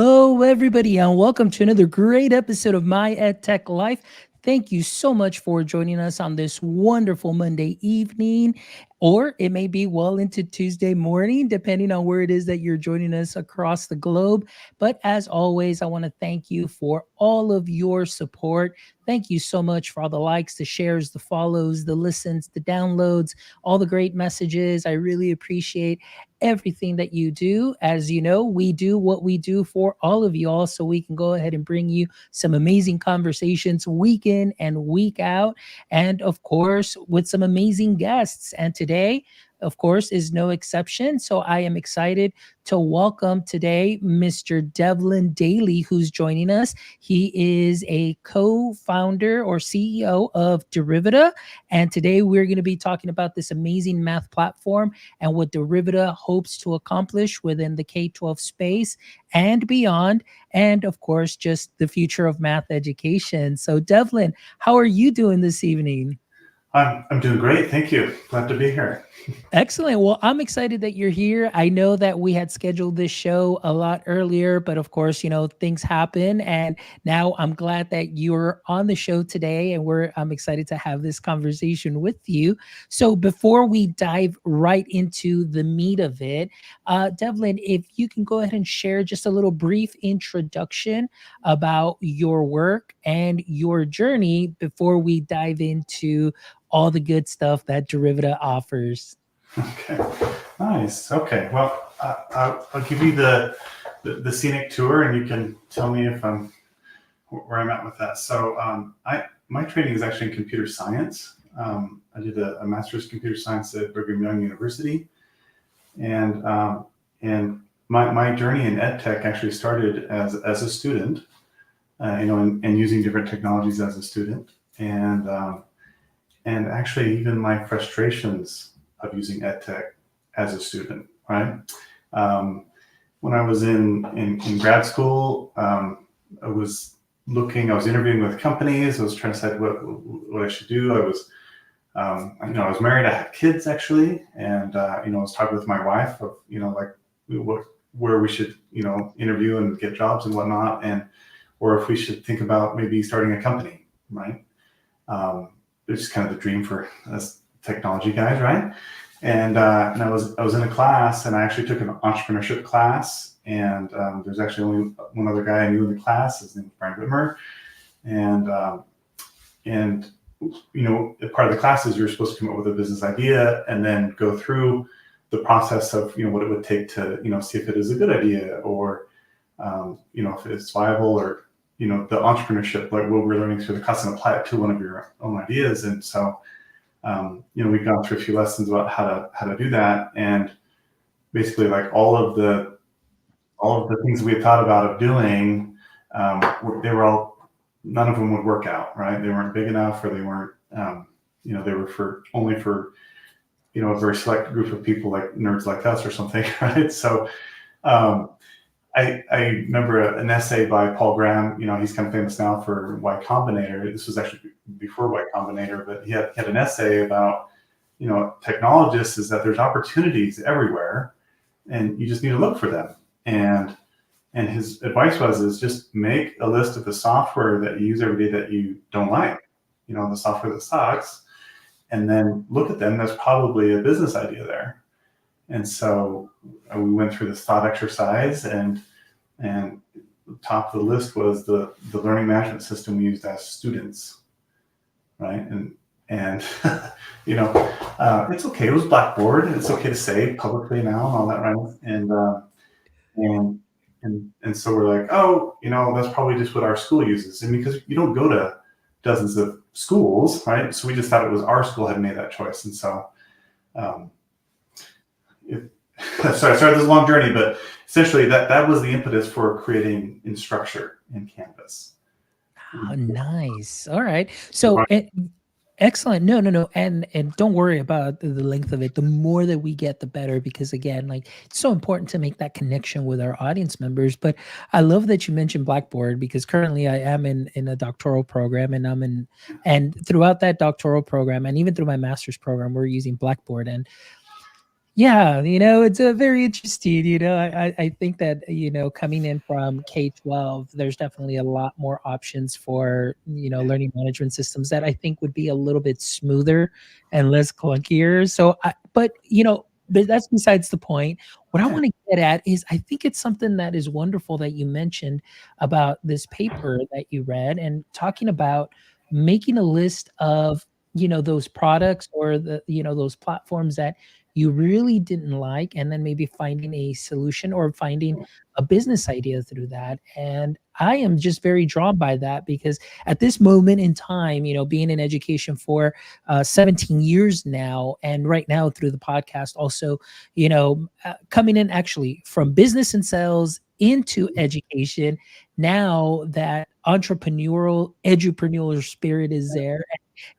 Hello, everybody, and welcome to another great episode of My EdTech Life. Thank you so much for joining us on this wonderful Monday evening, or it may be well into Tuesday morning, depending on where it is that you're joining us across the globe. But as always, I want to thank you for all of your support. Thank you so much for all the likes, the shares, the follows, the listens, the downloads, all the great messages. I really appreciate everything that you do. As you know, we do what we do for all of you all so we can go ahead and bring you some amazing conversations week in and week out. And of course, with some amazing guests. And today, of course, is no exception. So I am excited to welcome today Mr. Devlin Daley, who's joining us. He is a co-founder or CEO of Derivita. And today we're going to be talking about this amazing math platform and what Derivita hopes to accomplish within the K-12 space and beyond. And of course, just the future of math education. So Devlin, how are you doing this evening? I'm doing great. Thank you. Glad to be here. Excellent. Well, I'm excited that you're here. I know that we had scheduled this show a lot earlier, but of course, things happen. And now I'm glad that you're on the show today and I'm excited to have this conversation with you. So before we dive right into the meat of it, Devlin, if you can go ahead and share just a little brief introduction about your work and your journey before we dive into all the good stuff that Derivita offers. Okay, nice. Okay, well, I'll give you the scenic tour, and you can tell me if where I'm at with that. So, my training is actually in computer science. I did a master's in computer science at Brigham Young University, and my journey in EdTech actually started as a student, and using different technologies as a student, and actually even my frustrations of using EdTech as a student, right? When I was in grad school, I was interviewing with companies. I was trying to decide what I should do. I was married. I had kids actually, and I was talking with my wife of where we should interview and get jobs and whatnot, or if we should think about maybe starting a company, right? It's kind of the dream for us technology guys, right? And I was in a class, and I actually took an entrepreneurship class, and there's actually only one other guy I knew in the class. His name was Brian Whitmer, and part of the class is you're supposed to come up with a business idea and then go through the process of what it would take to see if it is a good idea, or if it's viable, or the entrepreneurship, like what we're learning through the class, and apply it to one of your own ideas. And so we've gone through a few lessons about how to do that, and basically like all of the things we had thought about of doing, none of them would work out, right? They weren't big enough, or they weren't, they were only for a very select group of people, like nerds like us or something, right? So I remember an essay by Paul Graham. He's kind of famous now for Y Combinator. This was actually before Y Combinator, but he had an essay about, technologists, is that there's opportunities everywhere, and you just need to look for them. And his advice is just make a list of the software that you use every day that you don't like, the software that sucks, and then look at them. There's probably a business idea there. And so we went through this thought exercise, and top of the list was the learning management system we used as students, right? And it's okay. It was Blackboard. It's okay to say publicly now and all that, right? And so we're like, oh, that's probably just what our school uses, and because you don't go to dozens of schools, right? So we just thought it was our school had made that choice, and so. Sorry, this is a long journey, but essentially that was the impetus for creating Instructure in Canvas. Oh, nice. All right. So excellent. No. And don't worry about the length of it. The more that we get, the better, because again, like, it's so important to make that connection with our audience members. But I love that you mentioned Blackboard, because currently I am in a doctoral program, and throughout that doctoral program, and even through my master's program, we're using Blackboard. And Yeah, it's a very interesting. I think that coming in from K-12, there's definitely a lot more options for learning management systems that I think would be a little bit smoother and less clunkier. But that's besides the point. What I Yeah, want to get at is I think it's something that is wonderful that you mentioned about this paper that you read and talking about making a list of those products or those platforms that you really didn't like, and then maybe finding a solution or finding a business idea through that. And I am just very drawn by that because at this moment in time, being in education for 17 years now, and right now through the podcast, also, coming in actually from business and sales into education, now that entrepreneurial, edupreneur spirit is there.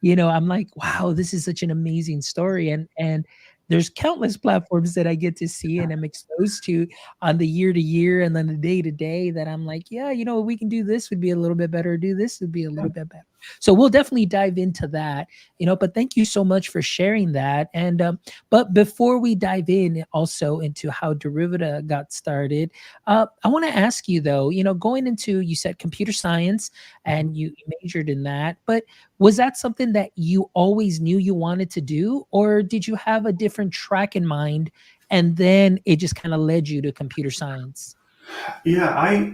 I'm like, wow, this is such an amazing story. And there's countless platforms that I get to see and I'm exposed to on the year to year and then the day to day that I'm like, yeah, we can do this would be a little bit better, do this would be a little bit better. So we'll definitely dive into that, but thank you so much for sharing that. And but before we dive in also into how Derivita got started, I want to ask you though, going into, you said computer science and you majored in that, but was that something that you always knew you wanted to do, or did you have a different track in mind and then it just kind of led you to computer science? yeah.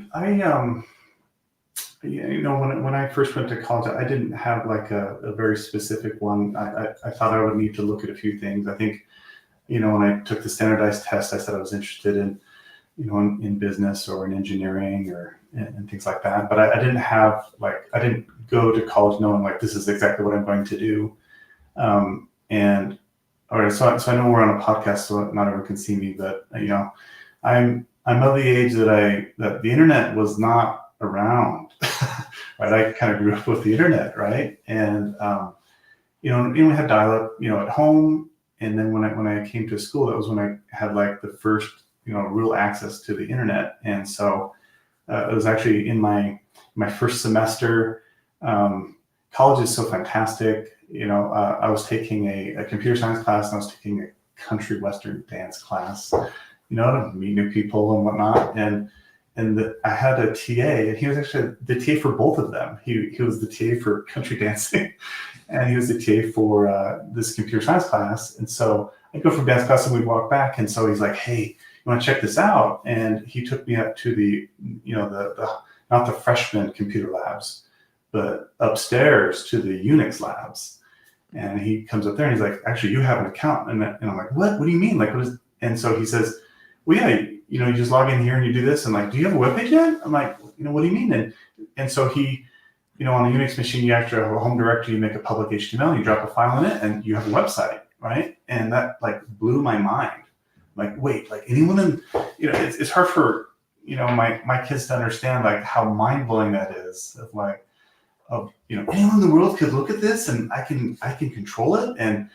Yeah, when I first went to college, I didn't have like a very specific one. I thought I would need to look at a few things. I think, when I took the standardized test, I said I was interested in, in business or in engineering or and things like that. But I didn't have like, I didn't go to college knowing like this is exactly what I'm going to do. And all right, so I know we're on a podcast, so not everyone can see me, but I'm of the age that the internet was not around. Right, I kind of grew up with the internet, right? And we had dial-up, at home, and then when I came to school, that was when I had like the first, real access to the internet, and so it was actually in my first semester. College is so fantastic. I was taking a computer science class and I was taking a country western dance class, to meet new people and whatnot. And I had a TA, and he was actually the TA for both of them. He was the TA for country dancing, and he was the TA for this computer science class. And so I'd go from dance class and we'd walk back. And so he's like, "Hey, you want to check this out?" And he took me up to the not the freshman computer labs, but upstairs to the Unix labs. And he comes up there and he's like, "Actually, you have an account." And I'm like, "What? What do you mean? Like, what is?" And so he says, "Well, yeah, you just log in here and you do this." And like, "Do you have a webpage yet?" I'm like, "What do you mean?" And so he, on a Unix machine, you actually have a home directory, you make a public HTML, you drop a file in it, and you have a website, right? And that like blew my mind. Like, wait, like anyone in, it's hard for, my kids to understand like how mind blowing that is. Of like, anyone in the world could look at this and I can control it, and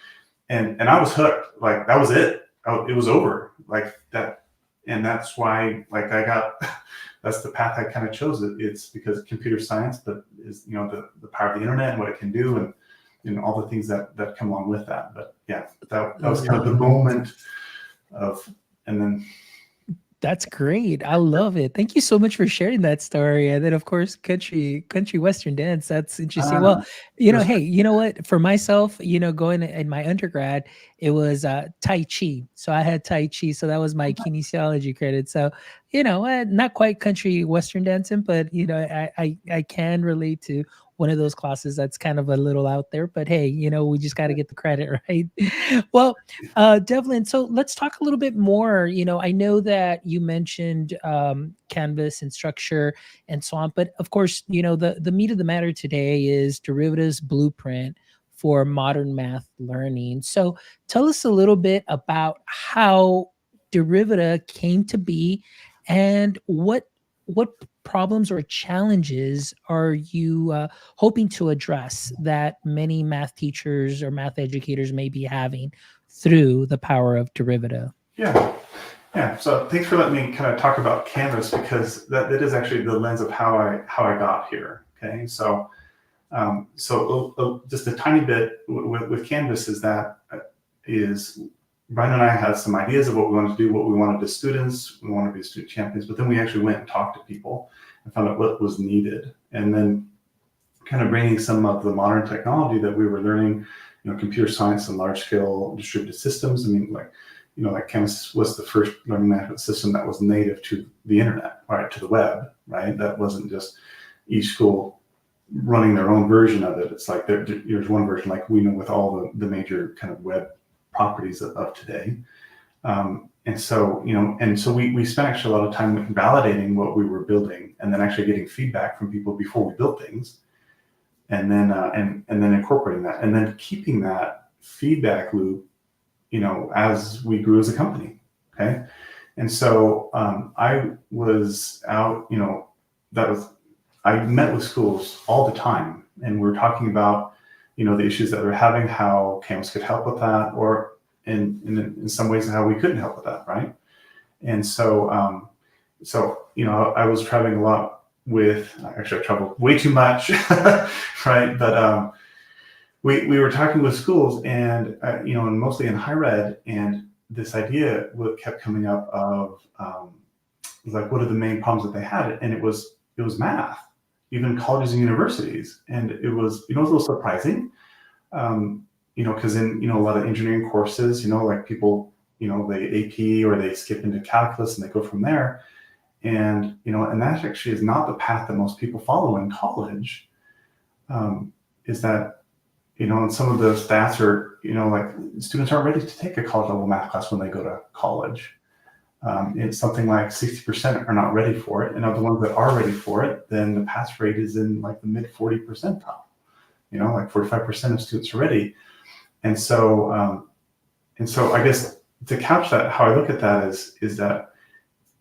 I was hooked. Like that was it. It was over. Like that, and that's why like I got. That's the path I kind of chose. It's because of computer science, but is the power of the internet and what it can do, and all the things that come along with that. But yeah, that was kind of the moment of, and then That's great. I love it. Thank you so much for sharing that story. And then of course, country western dance. That's interesting. Well, uh, it was hey, you know what? For myself, going in my undergrad, it was Tai Chi. So I had Tai Chi. So that was my kinesiology credit. So, not quite country western dancing, but I can relate to one of those classes that's kind of a little out there. But hey, we just got to get the credit, right? Well, Devlin, so let's talk a little bit more. I know that you mentioned Canvas and structure and so on, but of course, the meat of the matter today is Derivatives Blueprint for modern math learning. So tell us a little bit about how Derivita came to be and what problems or challenges are you hoping to address that many math teachers or math educators may be having through the power of Derivita? yeah. Yeah, so thanks for letting me kind of talk about Canvas, because that is actually the lens of how I got here. Okay, so just a tiny bit with Canvas is that is Brian and I had some ideas of what we wanted to do, what we wanted as students. We wanted to be student champions, but then we actually went and talked to people and found out what was needed. And then kind of bringing some of the modern technology that we were learning, computer science and large scale distributed systems. I mean, like Canvas was the first learning management system that was native to the internet, right, to the web, right? That wasn't just each school running their own version of it. It's like there's one version, like we know with all the major kind of web properties of today. And so we spent actually a lot of time validating what we were building, and then actually getting feedback from people before we built things, and then and then incorporating that, and then keeping that feedback loop, as we grew as a company. Okay. And so I was out, I met with schools all the time, and we're talking about, the issues that they're having, how Canvas could help with that, or in some ways how we couldn't help with that, right? And so, I was traveling a lot actually I traveled way too much, right? But we were talking with schools, and and mostly in higher ed, and this idea kept coming up of like, what are the main problems that they had? And it was math, even colleges and universities, and it was a little surprising, because in a lot of engineering courses, like people, they AP or they skip into calculus and they go from there, and and that actually is not the path that most people follow in college. Is that and some of the stats are, like students aren't ready to take a college level math class when they go to college. It's something like 60% are not ready for it. And of the ones that are ready for it, then the pass rate is in like the mid 40 percentile, like 45% of students are ready. And so, I guess to couch that, how I look at that is that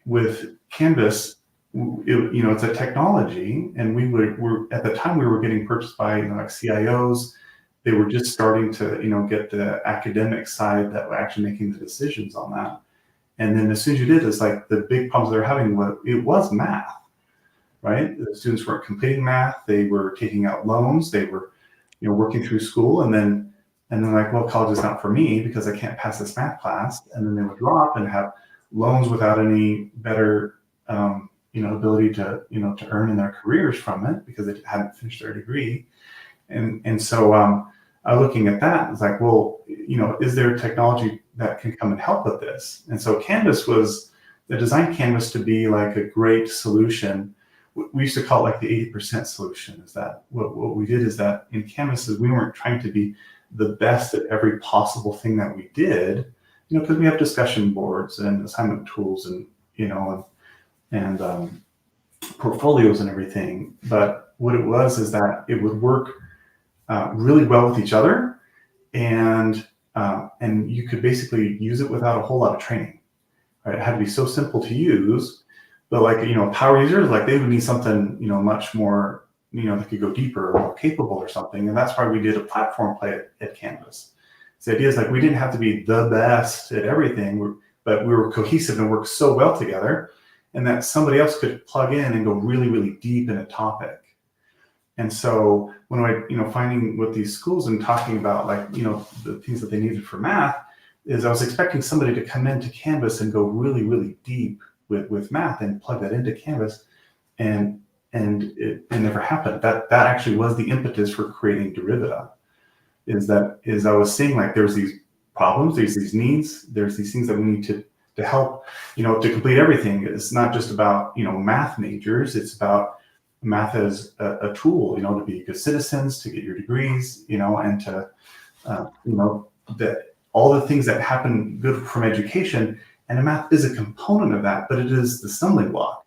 with Canvas, it's a technology, and we're at the time we were getting purchased by, like CIOs. They were just starting to, get the academic side that were actually making the decisions on that. And then as soon as you did, it's like the big problems they're having was math, right? The students weren't completing math. They were taking out loans. They were, working through school, and then like, well, college is not for me because I can't pass this math class. And then they would drop and have loans without any better, ability to, to earn in their careers from it because they hadn't finished their degree. And so looking at that, it's like, well, is there technology that can come and help with this? And so Canvas designed Canvas to be like a great solution. We used to call it like the 80% solution. Is that what we did is that in Canvas is we weren't trying to be the best at every possible thing that we did, because we have discussion boards and assignment tools and, and portfolios and everything. But what it was is that it would work really well with each other, and you could basically use it without a whole lot of training. Right? It had to be so simple to use, but like power users, like they would need something much more, that could go deeper or more capable or something, and that's why we did a platform play at Canvas. So the idea is like we didn't have to be the best at everything, but we were cohesive and worked so well together, and that somebody else could plug in and go really, really deep in a topic. And so when I, finding with these schools and talking about like, the things that they needed for math, is I was expecting somebody to come into Canvas and go really, really deep with math and plug that into Canvas, and it never happened. That actually was the impetus for creating Derivita. Is I was seeing like there's these problems, there's these needs, there's these things that we need to help, to complete everything. It's not just about math majors. It's about math as a tool, to be good citizens, to get your degrees, and to, that all the things that happen good from education, and math is a component of that, but it is the stumbling block.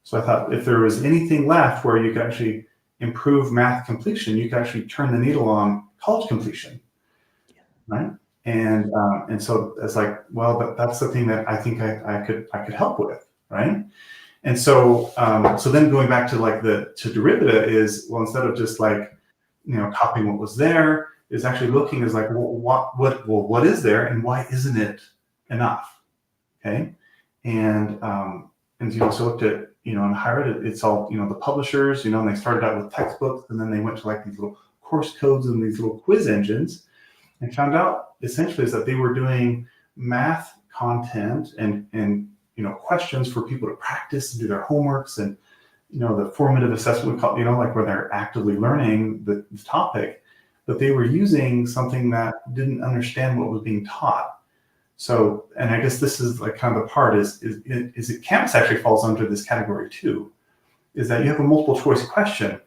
So I thought if there was anything left where you could actually improve math completion, you could actually turn the needle on college completion, right? And so it's like, well, that's the thing that I think I could help with, right? And so so then going back to like to Derivita is, well, instead of just like copying what was there, is actually looking as like, well, what is there and why isn't it enough? Okay, and so looked at in higher ed, it's all the publishers, and they started out with textbooks, and then they went to like these little course codes and these little quiz engines, and found out essentially is that they were doing math content and questions for people to practice and do their homeworks, and the formative assessment we call, like where they're actively learning the topic, but they were using something that didn't understand what was being taught. So, and I guess this is like kind of the part is it Canvas actually falls under this category too, is that you have a multiple choice question,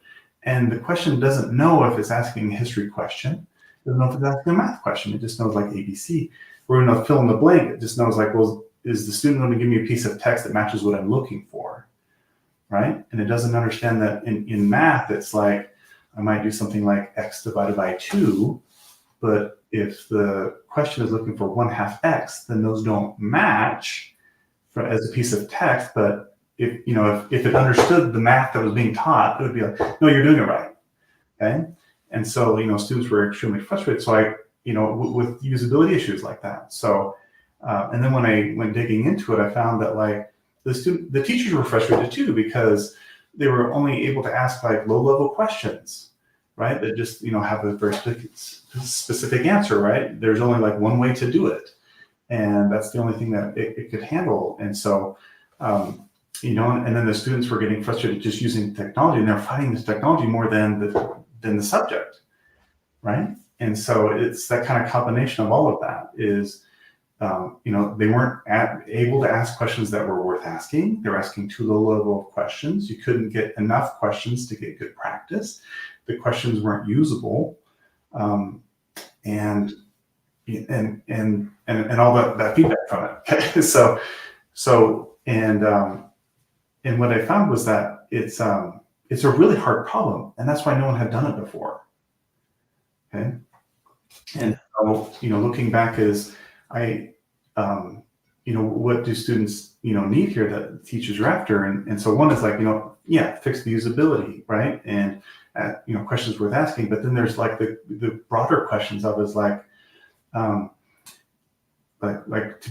and the question doesn't know if it's asking a history question, it doesn't know if it's asking a math question, it just knows like ABC. We're going to fill in the blank, it just knows like, well, is the student going to give me a piece of text that matches what I'm looking for, right? And it doesn't understand that in math, it's like, I might do something like x divided by 2, but if the question is looking for 1/2 x, then those don't match as a piece of text. But if it understood the math that was being taught, it would be like, no, you're doing it right, okay? And so students were extremely frustrated. So I with usability issues like that. So and then when I went digging into it, I found that like the teachers were frustrated too, because they were only able to ask like low-level questions, right? That just have a very specific answer, right? There's only like one way to do it, and that's the only thing that it could handle. And so and then the students were getting frustrated just using technology, and they're fighting this technology more than the subject, right? And so it's that kind of combination of all of that is they weren't able to ask questions that were worth asking. They were asking too low level of questions. You couldn't get enough questions to get good practice. The questions weren't usable, and all that feedback from it. Okay? And what I found was that it's a really hard problem, and that's why no one had done it before. Okay, and so looking back is what do students need here that teachers are after, and so one is like fix the usability, right, and questions worth asking, but then there's like the broader questions of is like to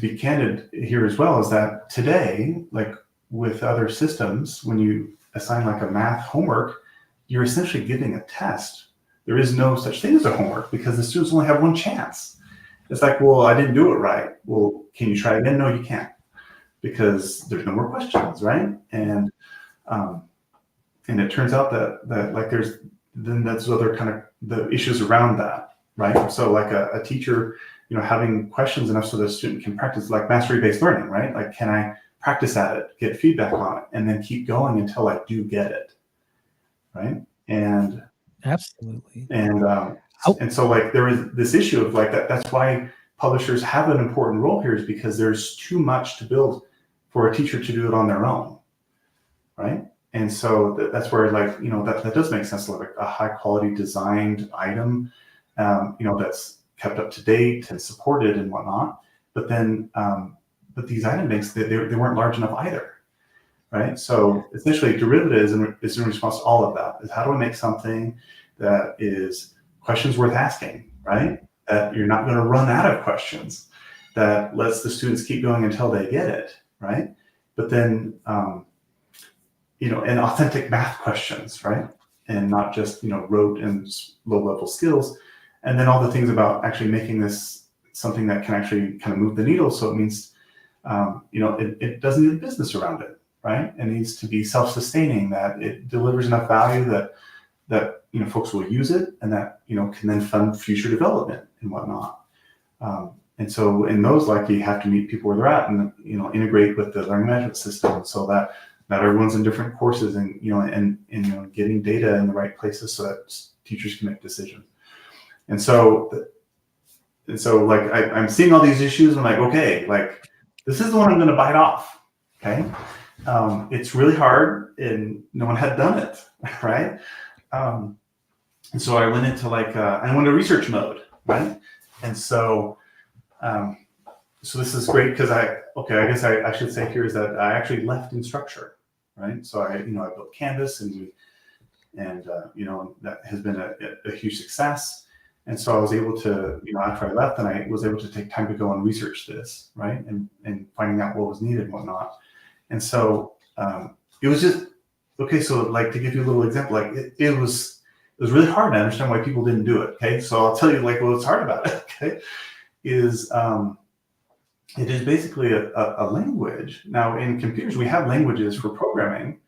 be candid here as well, is that today, like with other systems, when you assign like a math homework, you're essentially giving a test. There is no such thing as a homework because the students only have one chance. It's like, well, I didn't do it right. Well, can you try again? No, you can't, because there's no more questions, right? And it turns out that like that's other kind of the issues around that, right? So like a teacher, having questions enough so the student can practice, like mastery-based learning, right? Like, can I practice at it, get feedback on it, and then keep going until I do get it, right? And Absolutely. And so like there is this issue of like that's why publishers have an important role here, is because there's too much to build for a teacher to do it on their own, right? And so that's where like that does make sense, like a high quality designed item, that's kept up to date and supported and whatnot. But then but these item banks, they weren't large enough either, right? So essentially Derivita is in response to all of that, is how do I make something that is questions worth asking, right? That you're not going to run out of questions, that lets the students keep going until they get it, right? But then, and authentic math questions, right? And not just, rote and low-level skills. And then all the things about actually making this something that can actually kind of move the needle. So it means, it doesn't need a business around it, right? It needs to be self-sustaining, that it delivers enough value that folks will use it, and that can then fund future development and whatnot. And so in those, like, you have to meet people where they're at, and integrate with the learning management system, so that everyone's in different courses, and getting data in the right places so that teachers can make decisions. And so like I'm seeing all these issues, and I'm like, okay, like this is the one I'm going to bite off. Okay, it's really hard, and no one had done it, right? And so I went into I went to research mode, right? And so, so this is great because I guess I should say here is that I actually left in structure, right? So I built Canvas, and that has been a huge success. And so I was able to, after I left, then I was able to take time to go and research this, right? And finding out what was needed and whatnot. And so it was just, okay, so like to give you a little example, like it was really hard to understand why people didn't do it. Okay, so I'll tell you like what's hard about it. Okay, is it is basically a language. Now, in computers, we have languages for programming,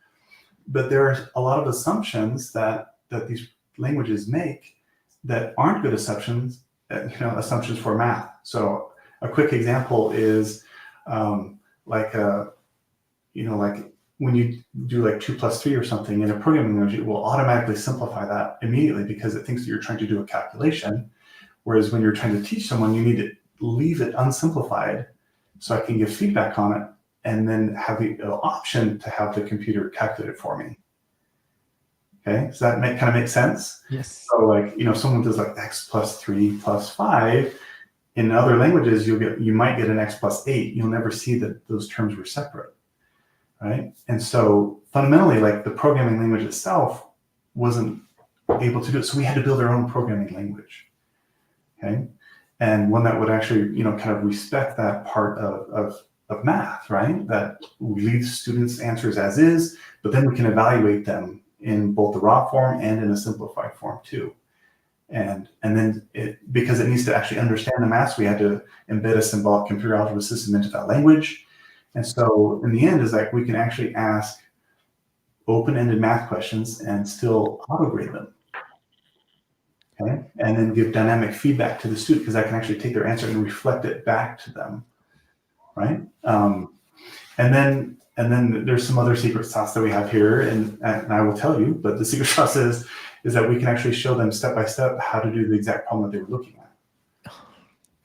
but there are a lot of assumptions that these languages make that aren't good assumptions, assumptions for math. So a quick example is like like when you do like 2 + 3 or something in a programming language, it will automatically simplify that immediately because it thinks that you're trying to do a calculation. Whereas when you're trying to teach someone, you need to leave it unsimplified so I can give feedback on it and then have the option to have the computer calculate it for me. Okay, does that kind of make sense? Yes. So like, someone does like x + 3 + 5. In other languages, you might get an x + 8. You'll never see that those terms were separate, right? And so fundamentally, like the programming language itself wasn't able to do it. So we had to build our own programming language, okay? And one that would actually, kind of respect that part of math, right? That we leave students' answers as is, but then we can evaluate them in both the raw form and in a simplified form too. And then because it needs to actually understand the math, we had to embed a symbolic computer algebra system into that language. And so in the end is like we can actually ask open-ended math questions and still auto-grade them. Okay, and then give dynamic feedback to the student because I can actually take their answer and reflect it back to them, right? And then there's some other secret sauce that we have here, and I will tell you, but the secret sauce is that we can actually show them step by step how to do the exact problem that they were looking at.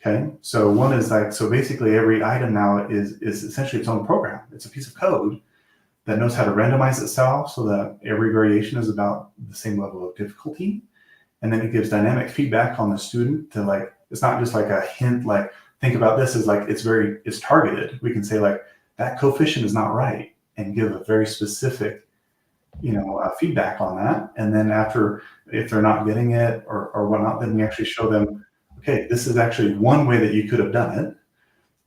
Okay, so one is like, so basically every item now is essentially its own program. It's a piece of code that knows how to randomize itself so that every variation is about the same level of difficulty. And then it gives dynamic feedback on the student to like, it's not just like a hint, like think about this as like, it's targeted. We can say like, that coefficient is not right and give a very specific, feedback on that. And then after, if they're not getting it or whatnot, then we actually show them, okay, this is actually one way that you could have done it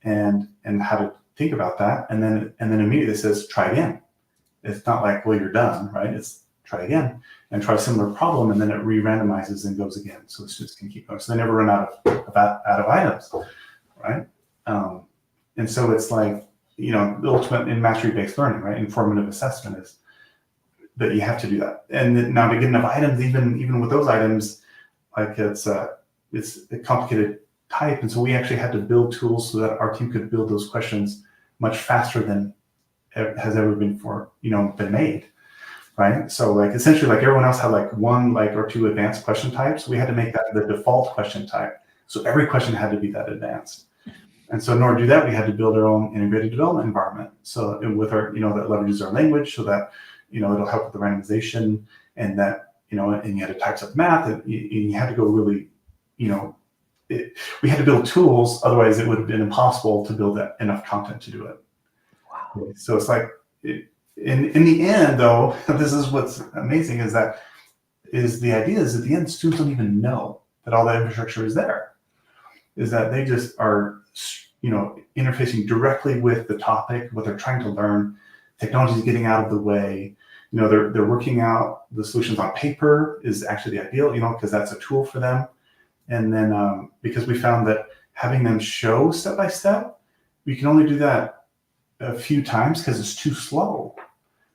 and how to think about that. And then immediately it says, try again. It's not like, well, you're done, right? It's try again and try a similar problem. And then it re-randomizes and goes again. So the students can keep going. So they never run out of items, right? And so it's like, the ultimate in mastery-based learning, right? Informative assessment is that you have to do that. And now to get enough items, even with those items, like it's a complicated type. And so we actually had to build tools so that our team could build those questions much faster than has ever been been made, right? So like essentially like everyone else had like one or two advanced question types. We had to make that the default question type. So every question had to be that advanced. And so in order to do that, we had to build our own integrated development environment. So with our, that leverages our language so that, it'll help with the randomization and that, and you had to types of math and you had to go really, we had to build tools. Otherwise it would have been impossible to build enough content to do it. Wow. So it's like, in the end though, this is what's amazing is the idea is at the end, students don't even know that all that infrastructure is there. Is that they just are, interfacing directly with the topic, what they're trying to learn. Technology is getting out of the way. They're working out the solutions on paper is actually the ideal, because that's a tool for them. And then because we found that having them show step by step, we can only do that a few times because it's too slow.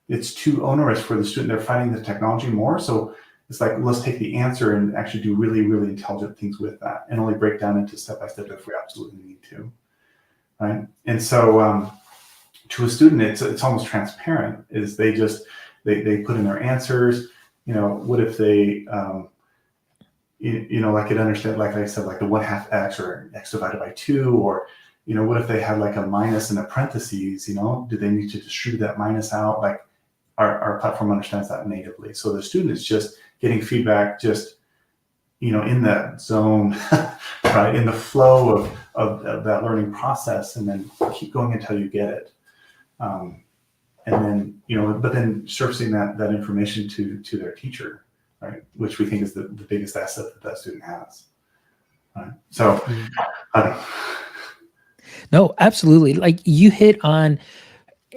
It's too onerous for the student. They're finding the technology more. So it's like, let's take the answer and actually do really, really intelligent things with that and only break down into step by step if we absolutely need to, right? And so to a student, it's almost transparent. Is they just they put in their answers. What if they like it understand, like I said, like the 1/2 x or x divided by 2, or what if they had like a minus in the parentheses? Do they need to distribute that minus out? Like our platform understands that natively. So the student is just getting feedback just, in that zone, right? In the flow of that learning process, and then keep going until you get it. And then, but then surfacing that information to their teacher, right? Which we think is the biggest asset that student has. Right? So, I don't know. No, absolutely. Like you hit on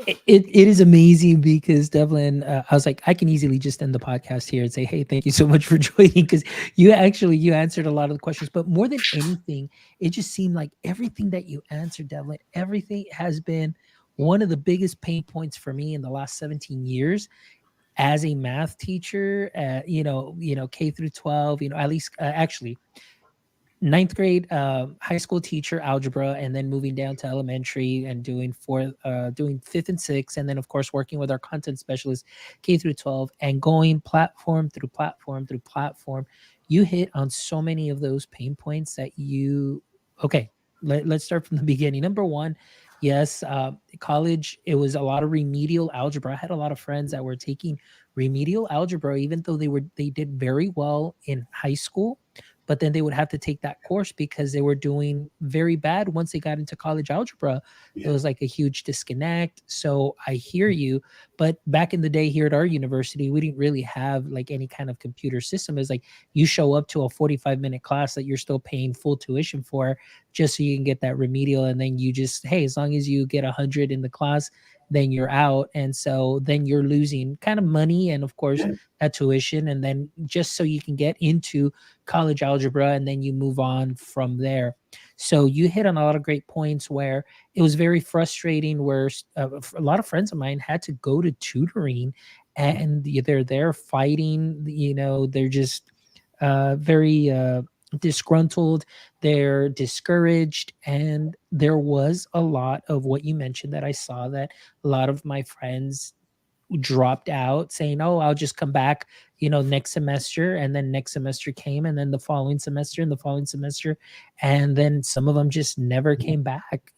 it is amazing because Devlin, I was like, I can easily just end the podcast here and say, hey, thank you so much for joining, because you answered a lot of the questions. But more than anything, it just seemed like everything that you answered, Devlin, everything has been one of the biggest pain points for me in the last 17 years as a math teacher. K through 12, at least actually ninth grade high school teacher algebra, and then moving down to elementary and doing fifth and sixth, and then of course working with our content specialist K through 12, and going platform through platform through platform. You hit on so many of those pain points that you okay. Let's start from the beginning. Number one, yes, college, it was a lot of remedial algebra. I had a lot of friends that were taking remedial algebra, even though they did very well in high school, but then they would have to take that course because they were doing very bad once they got into college algebra. There Yeah. was like a huge disconnect. So I hear you, but back in the day here at our university, we didn't really have like any kind of computer system. It's like you show up to a 45-minute class that you're still paying full tuition for, just so you can get that remedial, and then you just, hey, as long as you get 100 in the class, then you're out. And so then you're losing kind of money and of course Yeah. that tuition, and then just so you can get into college algebra, and then you move on from there. So you hit on a lot of great points where it was very frustrating, where a lot of friends of mine had to go to tutoring, and they're there fighting, they're just very disgruntled, they're discouraged. And there was a lot of what you mentioned that I saw, that a lot of my friends dropped out saying, oh, I'll just come back, next semester. And then next semester came, and then the following semester, and the following semester, and then some of them just never came back.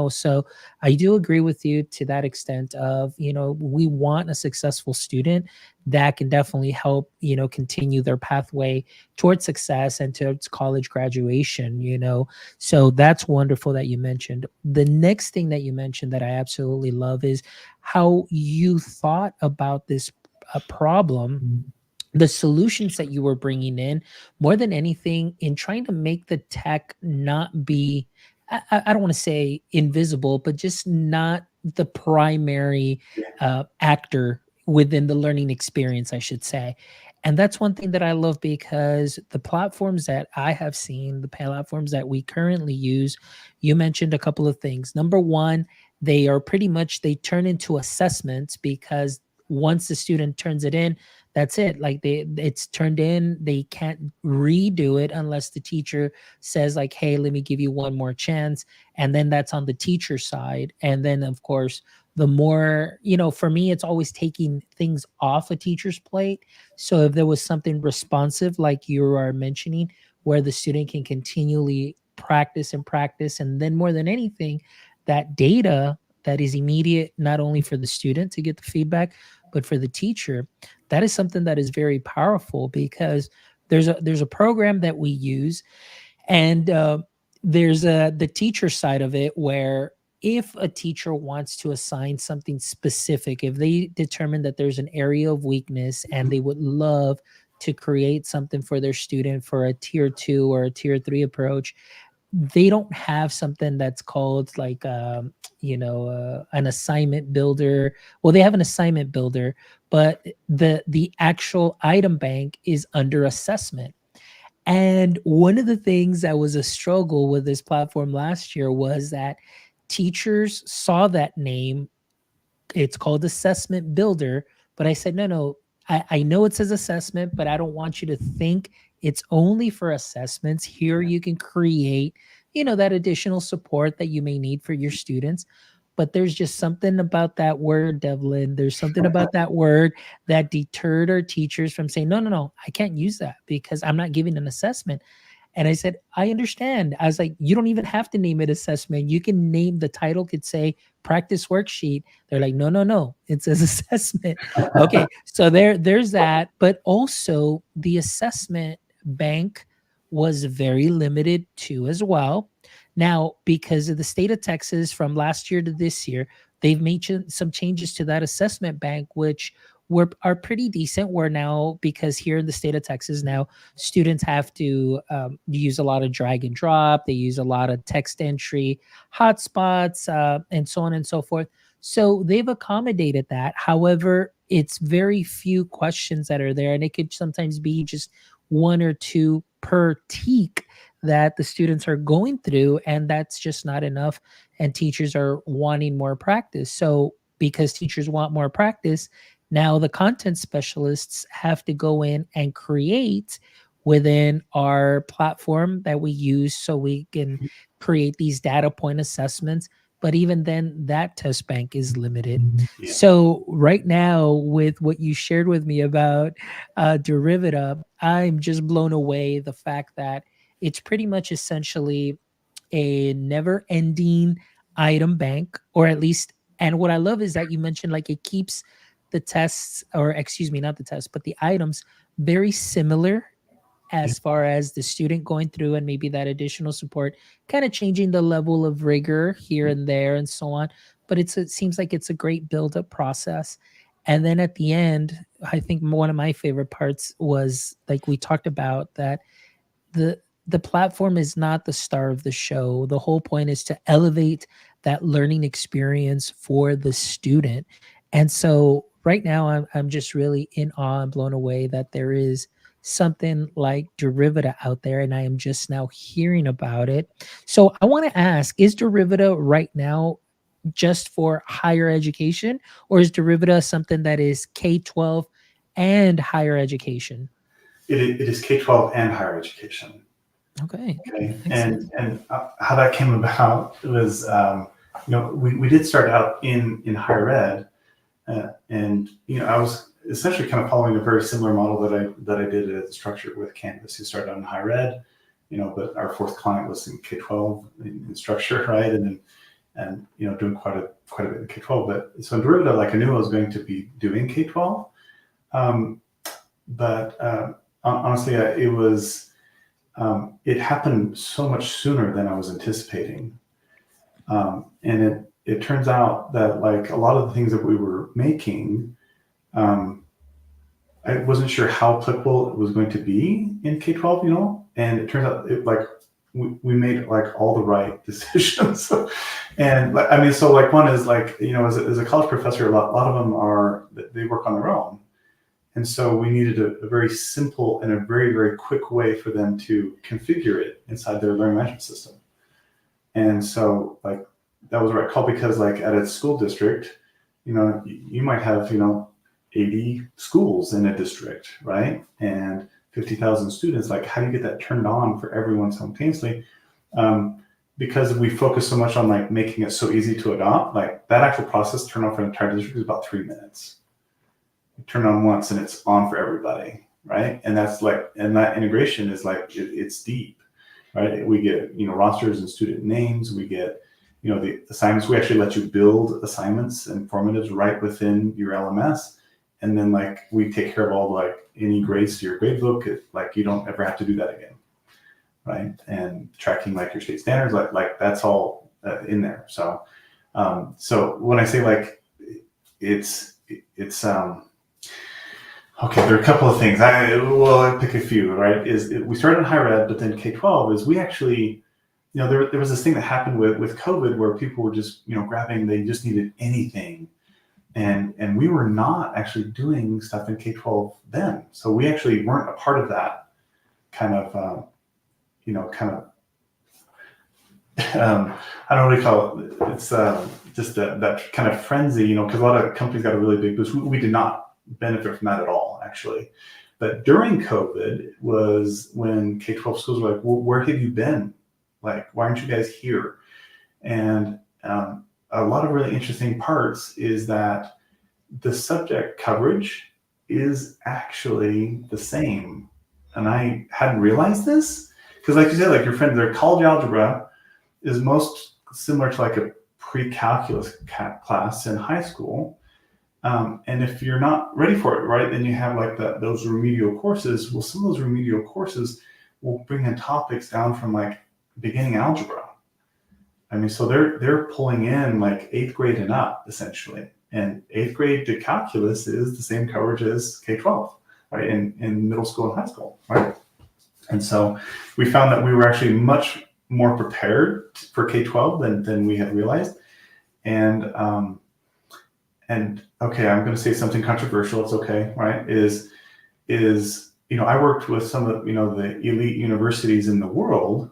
So I do agree with you to that extent of, we want a successful student that can definitely help, continue their pathway towards success and towards college graduation. So that's wonderful that you mentioned. The next thing that you mentioned that I absolutely love is how you thought about this problem, the solutions that you were bringing in, more than anything, in trying to make the tech not be, I don't want to say invisible, but just not the primary Yeah. actor within the learning experience, I should say. And that's one thing that I love, because the platforms that I have seen, the platforms that we currently use, you mentioned a couple of things. Number one, they are pretty much, they turn into assessments, because once the student turns it in, that's it. Like it's turned in, they can't redo it unless the teacher says like, hey, let me give you one more chance. And then that's on the teacher side. And then of course, the more, for me, it's always taking things off a teacher's plate. So if there was something responsive like you are mentioning, where the student can continually practice and practice, and then more than anything, that data that is immediate, not only for the student to get the feedback, but for the teacher, that is something that is very powerful. Because there's a program that we use, and there's the teacher side of it, where if a teacher wants to assign something specific, if they determine that there's an area of weakness and they would love to create something for their student for a tier 2 or a tier 3 approach, they don't have something that's called like an assignment builder. Well, they have an assignment builder, but the actual item bank is under assessment. And one of the things that was a struggle with this platform last year was that teachers saw that name, it's called assessment builder. But I said, no, no, I know it says assessment, but I don't want you to think it's only for assessments. Here Yeah. you can create, that additional support that you may need for your students. But there's just something about that word, Devlin. There's something about that word that deterred our teachers from saying, no, no, no, I can't use that because I'm not giving an assessment. And I said, I understand. I was like, you don't even have to name it assessment. You can name, the title could say practice worksheet. They're like, no, no, no. It says assessment. Okay. So there's that. But also the assessment bank was very limited too as well. Now, because of the state of Texas from last year to this year, they've made some changes to that assessment bank, which are pretty decent. Where now, because here in the state of Texas now, students have to use a lot of drag and drop. They use a lot of text entry, hotspots, and so on and so forth. So they've accommodated that. However, it's very few questions that are there, and it could sometimes be just one or two per teak that the students are going through, and that's just not enough. And teachers are wanting more practice. So, because teachers want more practice, now the content specialists have to go in and create within our platform that we use so we can create these data point assessments. But even then, that test bank is limited. Yeah. So right now, with what you shared with me about Derivita, I'm just blown away the fact that it's pretty much essentially a never-ending item bank, or at least. And what I love is that you mentioned like it keeps the tests, or excuse me, not the tests, but the items very similar Yeah. as far as the student going through and maybe that additional support, kind of changing the level of rigor here and there and so on. But it seems like it's a great build up process. And then at the end, I think one of my favorite parts was like we talked about that the the platform is not the star of the show. The whole point is to elevate that learning experience for the student. And so right now I'm just really in awe and blown away that there is something like Derivita out there, and I am just now hearing about it. So I want to ask, is Derivita right now just for higher education, or is Derivita something that is K-12 and higher education? It is K-12 and higher education. Okay, Okay, excellent. and how that came about was, we did start out in higher ed, and I was essentially kind of following a very similar model that I did at Structure with Canvas. You started out in higher ed, but our fourth client was in K-12 in Structure, right? And doing quite a bit in K-12. But so in Derivita, like I knew I was going to be doing K-12, um, but honestly, it happened so much sooner than I was anticipating. And it turns out that like a lot of the things that we were making, um, I wasn't sure how applicable it was going to be in K-12, and it turns out like we made like all the right decisions. And like, I mean, so like one is like, as a college professor, a lot of them they work on their own. And so we needed a very simple and a very, very quick way for them to configure it inside their learning management system. And so like that was the right call, because like at a school district, you might have, 80 schools in a district, right? And 50,000 students. Like how do you get that turned on for everyone simultaneously? Because we focus so much on like making it so easy to adopt, like that actual process to turn on for an entire district is about 3 minutes. You turn it on once and it's on for everybody, right? And that's like, and that integration is like, it's deep, right? We get, rosters and student names. We get, the assignments. We actually let you build assignments and formatives right within your LMS. And then like, we take care of all like any grades to your grade book. Like you don't ever have to do that again, right? And tracking like your state standards, like that's all in there. So, so when I say like, it's okay, there are a couple of things. I'll pick a few, right? We started in higher ed, but then K-12 is we actually, there was this thing that happened with COVID where people were just, grabbing, they just needed anything. And we were not actually doing stuff in K-12 then. So we actually weren't a part of that kind of, I don't know what you call it. It's just that kind of frenzy, because a lot of companies got a really big boost. We did not benefit from that at all, actually. But during COVID was when K-12 schools were like, well, where have you been? Like, why aren't you guys here? And a lot of really interesting parts is that the subject coverage is actually the same. And I hadn't realized this, because like you said, like your friend, their college algebra is most similar to like a pre-calculus class in high school. And if you're not ready for it, right, then you have like those remedial courses. Well, some of those remedial courses will bring in topics down from like beginning algebra. I mean, so they're pulling in like 8th grade and up essentially. And 8th grade to calculus is the same coverage as K-12, right, in middle school and high school, right? And so we found that we were actually much more prepared for K-12 than we had realized. And okay, I'm going to say something controversial. It's okay, right? I worked with some of the elite universities in the world,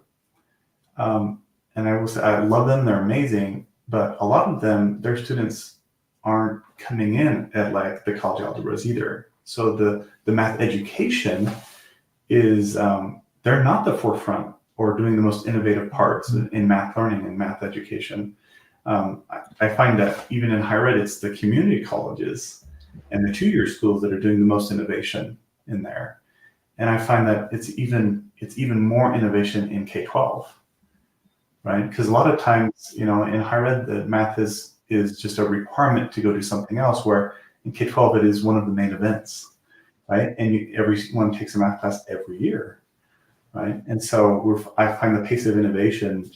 and I will say I love them. They're amazing, but a lot of them, their students aren't coming in at like the college algebras either. So the math education is they're not the forefront or doing the most innovative parts in math learning and math education. I find that even in higher ed, it's the community colleges and the 2-year schools that are doing the most innovation in there. And I find that it's even more innovation in K-12, right? Because a lot of times, in higher ed, the math is just a requirement to go do something else, where in K-12 it is one of the main events, right? And everyone takes a math class every year, right? And so I find the pace of innovation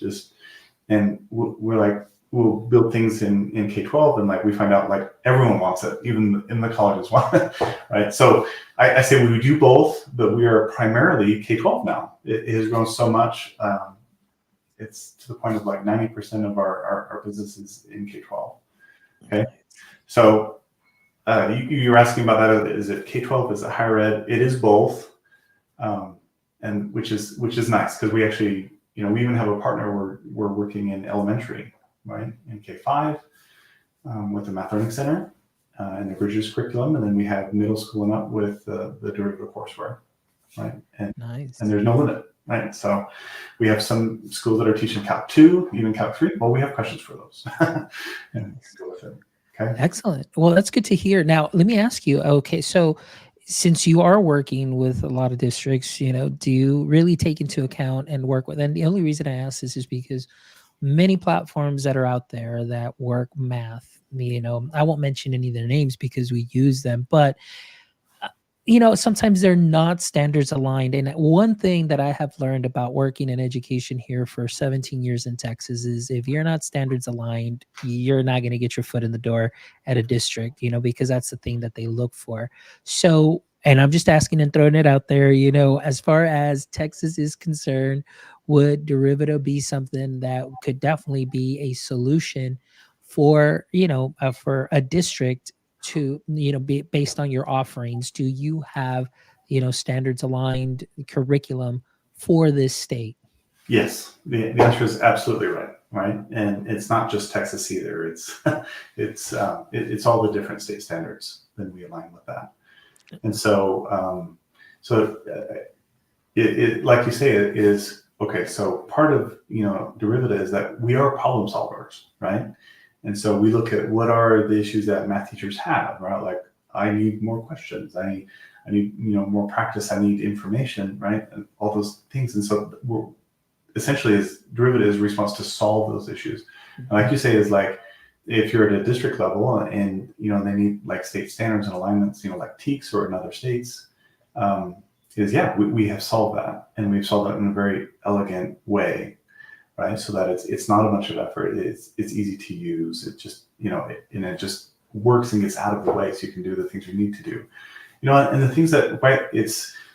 and we're like, we'll build things in K-12, and like we find out like everyone wants it, even in the colleges want it, right? So I say we do both, but we are primarily K-12 now. It has grown so much. It's to the point of like 90% of our business is in K-12. Okay, so you're asking about that. Is it K-12? Is it higher ed? It is both, and which is nice, because we actually, we even have a partner. We're working in elementary, right, in K-5 with the Math Learning Center and the Bridges curriculum, and then we have middle school and up with the Derivita courseware, right? And Nice. And there's no limit, right? So we have some schools that are teaching Calc 2, even Calc 3. Well, we have questions for those, and go with it. Okay. Excellent. Well, that's good to hear. Now, let me ask you, okay, so since you are working with a lot of districts, do you really take into account and work with, and the only reason I ask this is because many platforms that are out there that work math, I won't mention any of their names because we use them, but sometimes they're not standards aligned. And one thing that I have learned about working in education here for 17 years in Texas is if you're not standards aligned, you're not going to get your foot in the door at a district, because that's the thing that they look for. So, and I'm just asking and throwing it out there, as far as Texas is concerned, would Derivita be something that could definitely be a solution for a district to be based on your offerings? Do you have standards aligned curriculum for this state? Yes, the answer is absolutely right, and it's not just Texas either. It's all the different state standards. Then we align with that, and so it like you say, it is okay. So part of Derivita is that we are problem solvers, right? And so we look at what are the issues that math teachers have, right? Like, I need more questions. I need more practice. I need information, right? And all those things. And so we're essentially, Derivita is response to solve those issues. And like you say, is like if you're at a district level and they need like state standards and alignments, like TEKS or in other states, we have solved that, and we've solved that in a very elegant way. Right, so that it's not a bunch of effort. It's easy to use. It just it just works and gets out of the way, so you can do the things you need to do. And the things that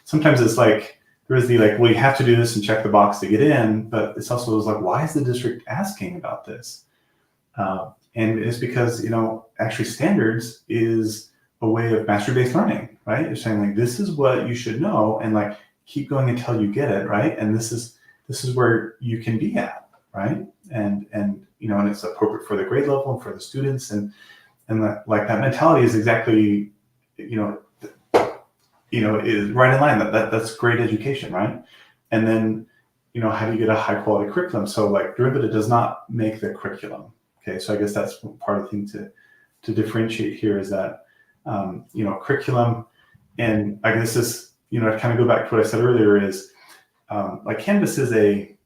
sometimes it's like there is the like, well, you have to do this and check the box to get in, but it's also like, why is the district asking about this? And it's because actually standards is a way of mastery-based learning, right? You're saying like, this is what you should know, and like keep going until you get it, right? And this is where you can be at, right? And it's appropriate for the grade level and for the students, and that mentality is exactly is right in line. That's great education, right? And then how do you get a high quality curriculum? So like Derivita does not make the curriculum. Okay, so I guess that's part of the thing to differentiate here is that curriculum, and I guess this is to kind of go back to what I said earlier is. Like Canvas is a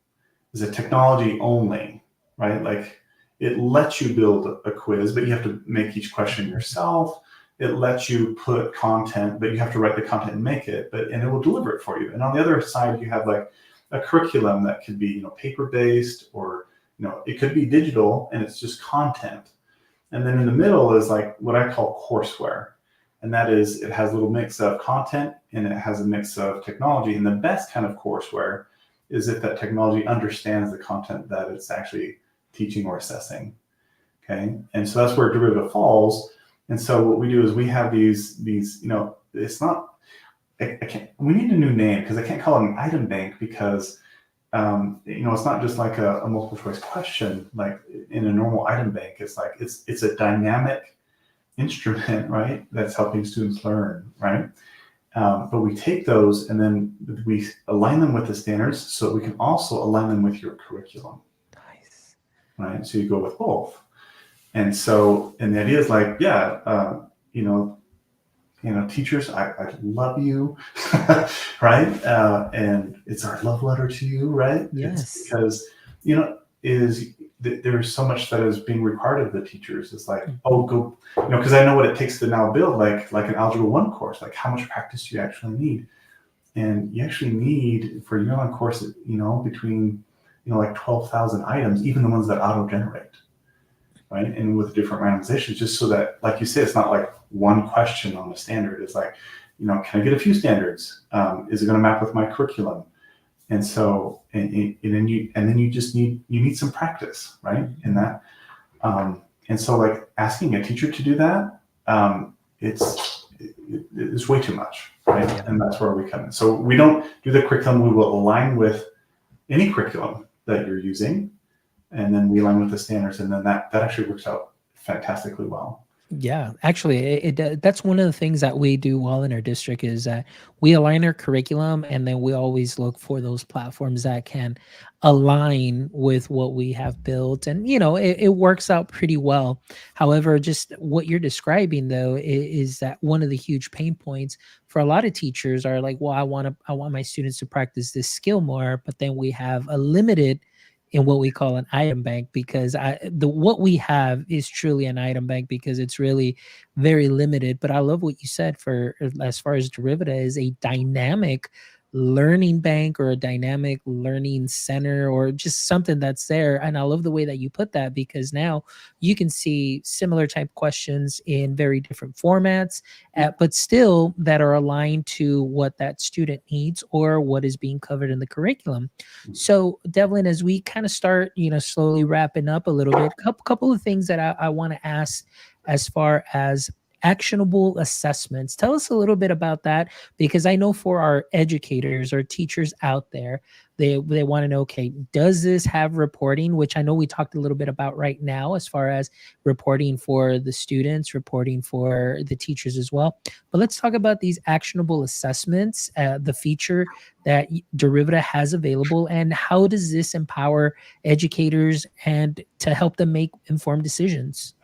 technology only, right? Like it lets you build a quiz, but you have to make each question yourself. It lets you put content, but you have to write the content and make it, and it will deliver it for you. And on the other side, you have like a curriculum that could be paper-based, or it could be digital and it's just content. And then in the middle is like what I call courseware. And that is, it has a little mix of content and it has a mix of technology. And the best kind of courseware is if that technology understands the content that it's actually teaching or assessing. Okay. And so that's where Derivita falls. And so what we do is we have these, it's not, I can't, we need a new name because I can't call it an item bank because, it's not just like a multiple choice question, like in a normal item bank. It's like, it's a dynamic instrument, right? That's helping students learn, right? But we take those and then we align them with the standards so we can also align them with your curriculum, Nice. right? So you go with both. And so, and the idea is like, yeah, teachers, I love you, right? And it's our love letter to you, right? It's Yes. because, there's so much that is being required of the teachers. It's like, Mhm. oh, go, because I know what it takes to now build like an Algebra 1 course, like how much practice do you actually need? And you actually need, for a year-long course, between, like 12,000 items, even the ones that auto-generate, right? And with different randomizations, just so that, like you said, it's not like one question on the standard. It's like, can I get a few standards? Is it going to map with my curriculum? And so, and then you just need some practice, right? In that, and so like asking a teacher to do that, it's way too much, right? Yeah. And that's where we come in. So we don't do the curriculum. We will align with any curriculum that you're using, and then we align with the standards, and then that actually works out fantastically well. Yeah, actually, that's one of the things that we do well in our district is that we align our curriculum, and then we always look for those platforms that can align with what we have built, and it works out pretty well. However, just what you're describing though is that one of the huge pain points for a lot of teachers are like, well, I want my students to practice this skill more, but then we have a limited in what we call an item bank because the what we have is truly an item bank because it's really very limited. But I love what you said for as far as Derivita is a dynamic learning bank or a dynamic learning center or just something that's there. And I love the way that you put that because now you can see similar type questions in very different formats, but still that are aligned to what that student needs or what is being covered in the curriculum. So, Devlin, as we kind of start, slowly wrapping up a little bit, couple of things that I want to ask as far as actionable assessments. Tell us a little bit about that because I know for our educators or teachers out there, they want to know, okay, does this have reporting, which I know we talked a little bit about right now as far as reporting for the students, reporting for the teachers as well. But let's talk about these actionable assessments, the feature that Derivita has available, and how does this empower educators and to help them make informed decisions?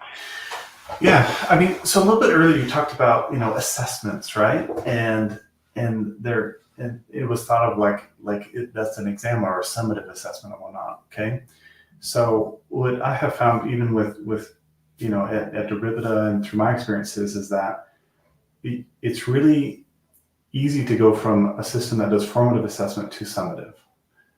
Yeah, I mean, so a little bit earlier you talked about assessments, right? And it was thought of that's an exam or a summative assessment and whatnot. Okay, so what I have found even with at Derivita and through my experiences is that it's really easy to go from a system that does formative assessment to summative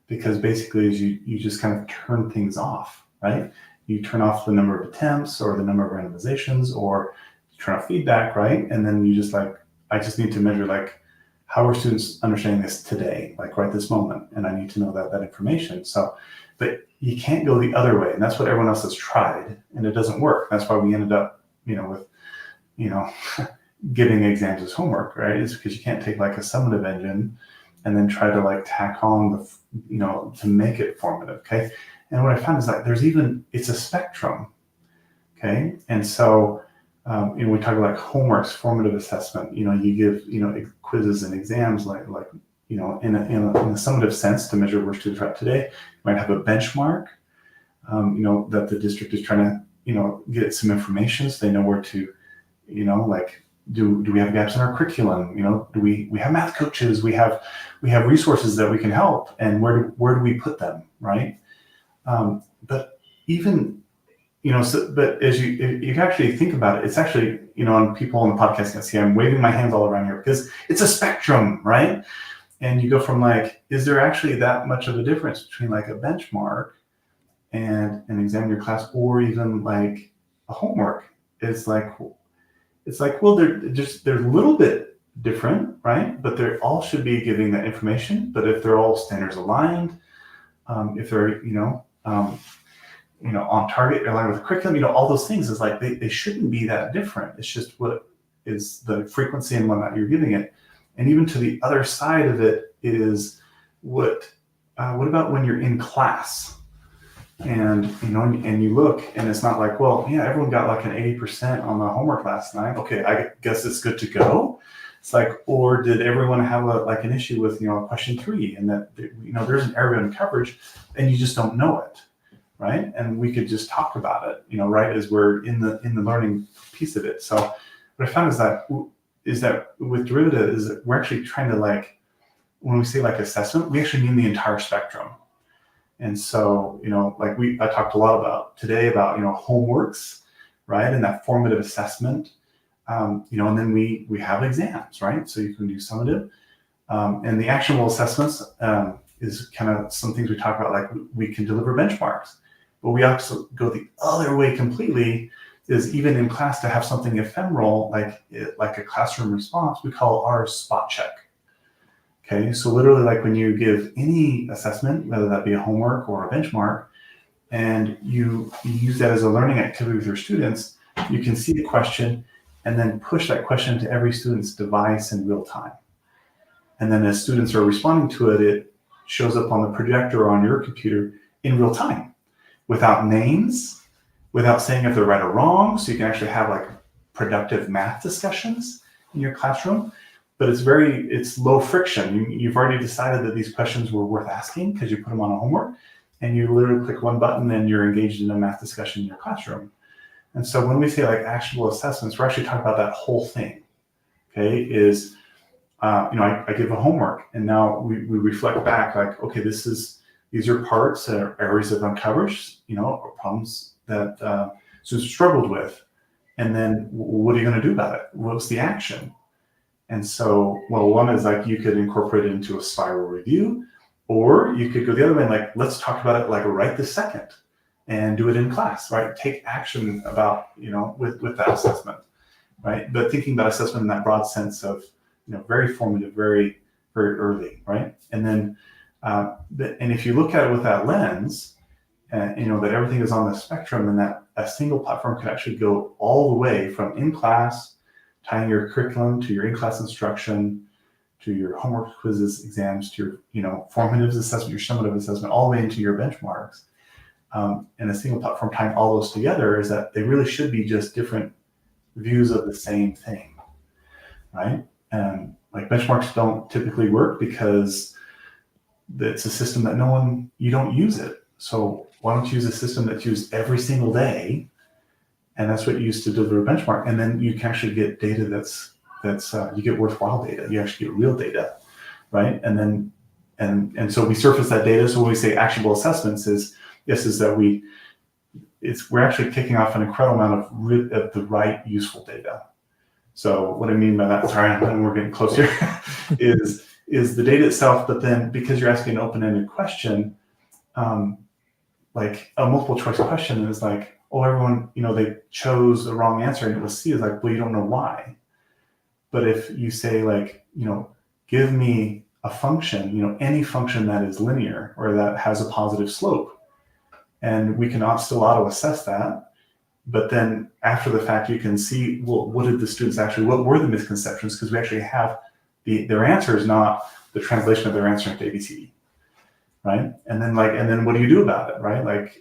because basically you just kind of turn things off, right? You turn off the number of attempts or the number of randomizations or you turn off feedback, right? And then you just I just need to measure how are students understanding this today, like right this moment, and I need to know that information. So, but you can't go the other way, and that's what everyone else has tried, and it doesn't work. That's why we ended up, with, you know, giving exams as homework, right? Is because you can't take a summative engine and then try to tack on to make it formative. Okay. And what I found is it's a spectrum. Okay. And so, we talk about homework's formative assessment, you give, quizzes and exams in a summative sense to measure where students are at today. You might have a benchmark, that the district is trying to, get some information so they know where to, do we have gaps in our curriculum? Do we have math coaches? We have resources that we can help, and where do we put them, right? But even but as you actually think about it, it's actually and people on the podcast can see I'm waving my hands all around here because it's a spectrum, right? And you go from is there actually that much of a difference between a benchmark and an exam in your class, or even a homework? Well, they're a little bit different, right? But they all should be giving that information. But if they're all standards aligned, if they're on target, you're aligned with the curriculum, all those things is like they shouldn't be that different. It's just what is the frequency and whatnot you're giving it. And even to the other side of it is what about when you're in class and and you look and it's not like, well, yeah, everyone got like an 80% on the homework last night. Okay, I guess it's good to go. It's like, or did everyone have an issue with question 3 and that there's an area in coverage and you just don't know it, right? And we could just talk about it, right as we're in the learning piece of it. So what I found is that with Derivita is that we're actually trying to when we say assessment, we actually mean the entire spectrum. And so, I talked a lot about today about, homeworks, right? And that formative assessment, and then we have exams, right? So you can do summative. And the actionable assessments is kind of some things we talk about, like we can deliver benchmarks, but we also go the other way completely, is even in class to have something ephemeral, like a classroom response, we call ours spot check. Okay, so literally when you give any assessment, whether that be a homework or a benchmark, and you use that as a learning activity with your students, you can see the question and then push that question to every student's device in real time. And then as students are responding to it, it shows up on the projector or on your computer in real time, without names, without saying if they're right or wrong. So you can actually have productive math discussions in your classroom. But it's low friction. You've already decided that these questions were worth asking because you put them on a homework, and you literally click one button and you're engaged in a math discussion in your classroom. And so when we say actionable assessments, we're actually talking about that whole thing. Okay, is I give a homework, and now we reflect back okay, these are parts or areas of uncoverage, or problems that students struggled with, and then what are you going to do about it? What's the action? And so, one is you could incorporate it into a spiral review, or you could go the other way and let's talk about it right this second and do it in class, right? Take action about, with that assessment, right? But thinking about assessment in that broad sense of, very formative, very, very early, right? And then, and if you look at it with that lens, that everything is on the spectrum, and that a single platform could actually go all the way from in class, tying your curriculum to your in-class instruction, to your homework, quizzes, exams, to your formative assessment, your summative assessment, all the way into your benchmarks. And a single platform tying all those together is that they really should be just different views of the same thing, right? And benchmarks don't typically work because it's a system that you don't use it. So why don't you use a system that's used every single day? And that's what you use to deliver a benchmark. And then you can actually get data that's you get worthwhile data. You actually get real data, right? And then and so we surface that data. So when we say actionable assessments is that we're actually kicking off an incredible amount of the right useful data. So what I mean by that, sorry, we're getting close here, is the data itself, but then because you're asking an open-ended question, like a multiple choice question is everyone, they chose the wrong answer and it was C, is well, you don't know why. But if you say give me a function, any function that is linear or that has a positive slope, and we can still auto-assess that, but then after the fact, you can see, well, what did the students what were the misconceptions? Because we actually have their answer is not the translation of their answer into ABCD. Right. And then what do you do about it? Right.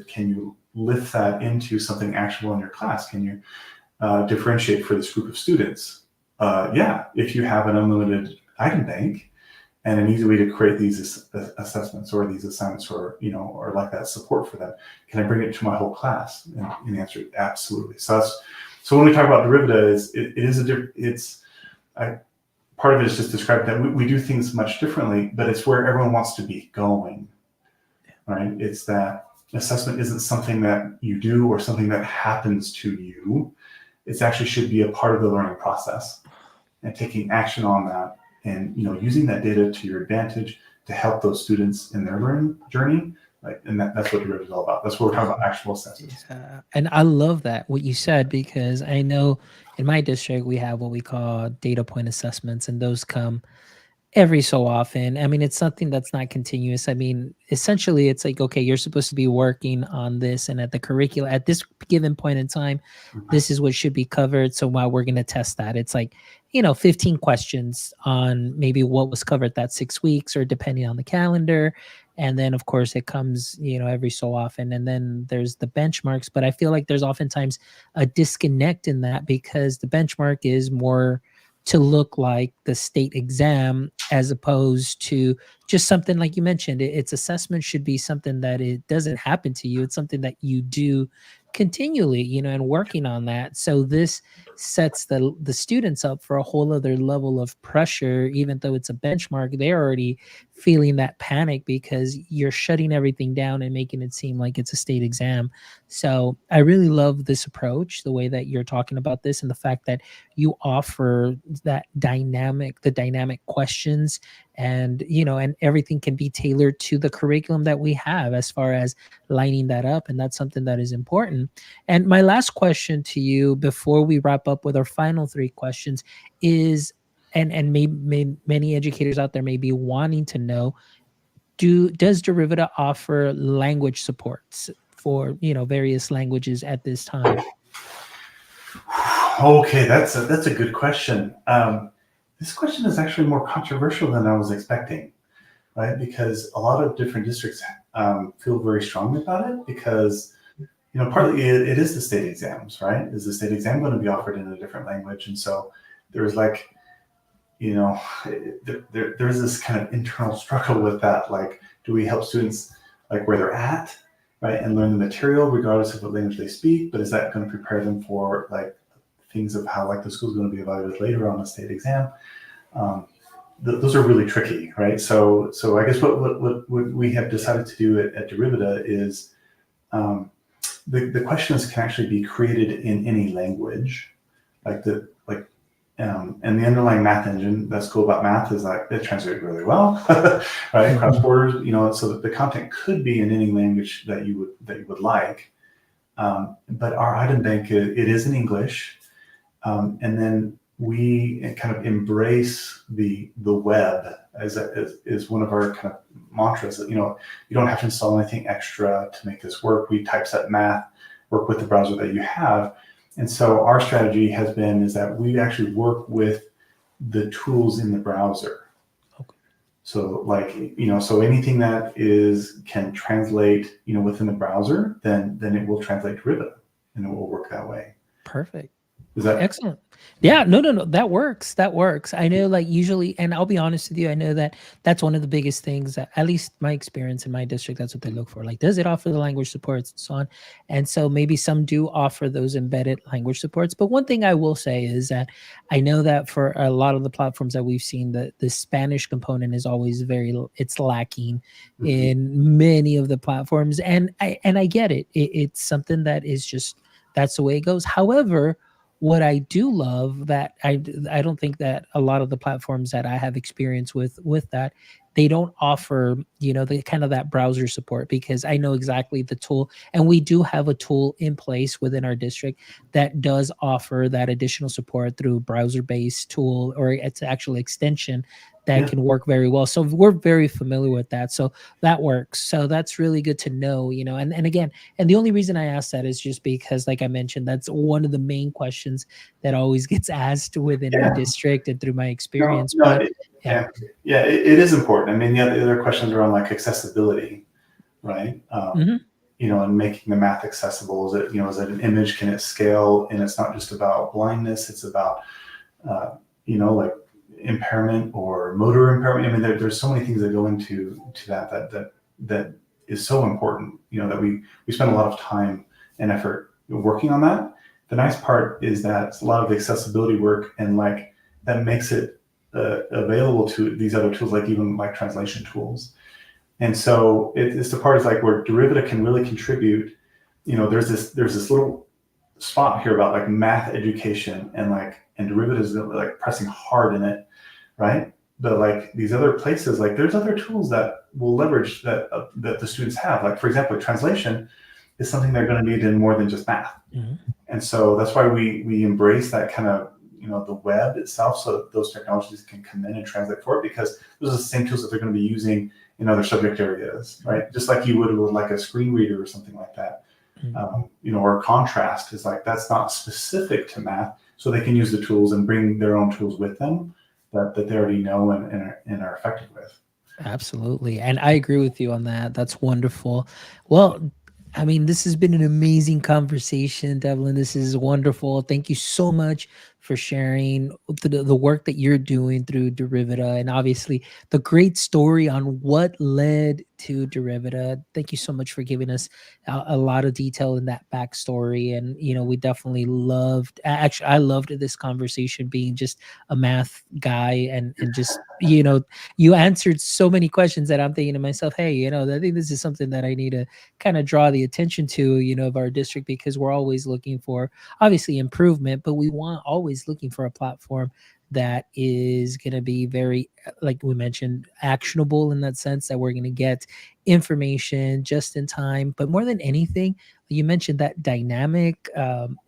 Can you lift that into something actionable in your class? Can you differentiate for this group of students? Yeah. If you have an unlimited item bank and an easy way to create these assessments or these assignments or that support for them, can I bring it to my whole class? And the answer is absolutely. So when we talk about Derivita, part of it is just describing that we do things much differently, but it's where everyone wants to be going, right? It's that assessment isn't something that you do or something that happens to you. It actually should be a part of the learning process, and taking action on that and using that data to your advantage to help those students in their learning journey. And that's what Derivita is all about. That's what we're talking about, actual assessments. And I love that, what you said, because I know in my district we have what we call data point assessments, and those come every so often. I mean, it's something that's not continuous. I mean, essentially, it's like, okay, you're supposed to be working on this, and at the curricula at this given point in time, Mhm. this is what should be covered. So while we're going to test that, it's like, 15 questions on maybe what was covered that 6 weeks, or depending on the calendar. And then, of course, it comes, every so often. And then there's the benchmarks. But I feel like there's oftentimes a disconnect in that, because the benchmark is more to look like the state exam, as opposed to just something like you mentioned. Its assessment should be something that it doesn't happen to you. It's something that you do continually, and working on that. So this sets the students up for a whole other level of pressure. Even though it's a benchmark, they're already feeling that panic, because you're shutting everything down and making it seem like it's a state exam. So I really love this approach, the way that you're talking about this, and the fact that you offer the dynamic questions, and and everything can be tailored to the curriculum that we have, as far as lining that up. And that's something that is important. And my last question to you before we wrap up with our final three questions is, and many educators out there may be wanting to know, does Derivita offer language supports for various languages at this time? Okay, that's a good question. This question is actually more controversial than I was expecting, right? Because a lot of different districts feel very strongly about it, because partly it is the state exams, right? Is the state exam going to be offered in a different language? And so there's like, you know, there's this kind of internal struggle with that. Like, do we help students like where they're at, right, and learn the material regardless of what language they speak? But is that going to prepare them for like things of how like the school's going to be evaluated later on the state exam? Those are really tricky, right? So I guess what we have decided to do at Derivita is um, the questions can actually be created in any language, like and the underlying math engine that's cool about math is like it translates really well, right, across borders. So that the content could be in any language that you would like. But our item bank, it is in English, and then we kind of embrace the web as one of our kind of mantras. That you don't have to install anything extra to make this work. We typeset math, work with the browser that you have. And so our strategy is that we actually work with the tools in the browser. Okay. So like, so anything that can translate, within the browser, then it will translate to Ribbon, and it will work that way. Perfect. Is that Excellent. Yeah, no, no, no. That works. That works. I know, like, usually, and I'll be honest with you, I know that that's one of the biggest things that, at least my experience in my district, that's what they look for. Like, does it offer the language supports and so on? And so maybe some do offer those embedded language supports. But one thing I will say is that I know that for a lot of the platforms that we've seen, the Spanish component is always it's lacking Mhm. in many of the platforms. And I get it. It's something that is just, that's the way it goes. However, what I do love, that I don't think that a lot of the platforms that I have experience with that, they don't offer, the kind of that browser support, because I know exactly the tool, and we do have a tool in place within our district that does offer that additional support through browser-based tool, or it's actual extension that Yeah. can work very well. So we're very familiar with that. So that works. So that's really good to know, and again, and the only reason I ask that is just because, like I mentioned, that's one of the main questions that always gets asked within our Yeah. district and through my No, experience. no, But yeah. yeah, yeah, it is important. I mean, the other questions around like accessibility, right? Hmm. And making the math accessible. Is it an image? Can it scale? And it's not just about blindness. It's about, like impairment or motor impairment. I mean, there's so many things that go into that is so important. That we spend a lot of time and effort working on that. The nice part is that it's a lot of the accessibility work, and like that makes it available to these other tools, like even like translation tools. And so it's the part is like where Derivita can really contribute. There's this little spot here about like math education, and Derivita is like pressing hard in it, right? But like these other places, like there's other tools that will leverage that the students have. Like for example, translation is something they're going to need in more than just math. Hmm. And so that's why we embrace that kind of the web itself, so that those technologies can come in and translate for it, because those are the same tools that they're going to be using in other subject areas, right? Just like you would with like a screen reader or something like that. Or contrast is like, that's not specific to math, so they can use the tools and bring their own tools with them that they already know and are effective with. Absolutely. And I agree with you on that. That's wonderful. Well, I mean, this has been an amazing conversation, Devlin. This is wonderful. Thank you so much for sharing the work that you're doing through Derivita, and obviously the great story on what led to Derivita. Thank you so much for giving us a lot of detail in that backstory. And, we definitely actually, I loved this conversation being just a math guy, and just, you answered so many questions that I'm thinking to myself, hey, I think this is something that I need to kind of draw the attention to, of our district, because we're always looking for obviously improvement, but we want always looking for a platform that is going to be very, like we mentioned, actionable, in that sense that we're going to get information just in time. But more than anything, you mentioned that dynamic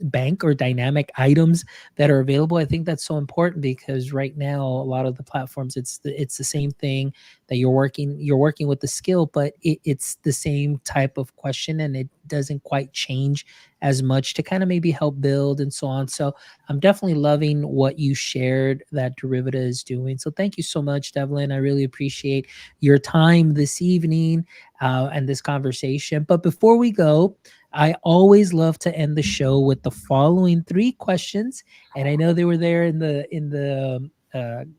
bank or dynamic items that are available. I think that's so important, because right now a lot of the platforms, it's the same thing, that you're working with the skill, but it's the same type of question, and it doesn't quite change as much to kind of maybe help build and so on. So I'm definitely loving what you shared that Derivita is doing. So thank you so much, Devlin. I really appreciate your time this evening and this conversation. But before we go, I always love to end the show with the following three questions, and I know they were there in the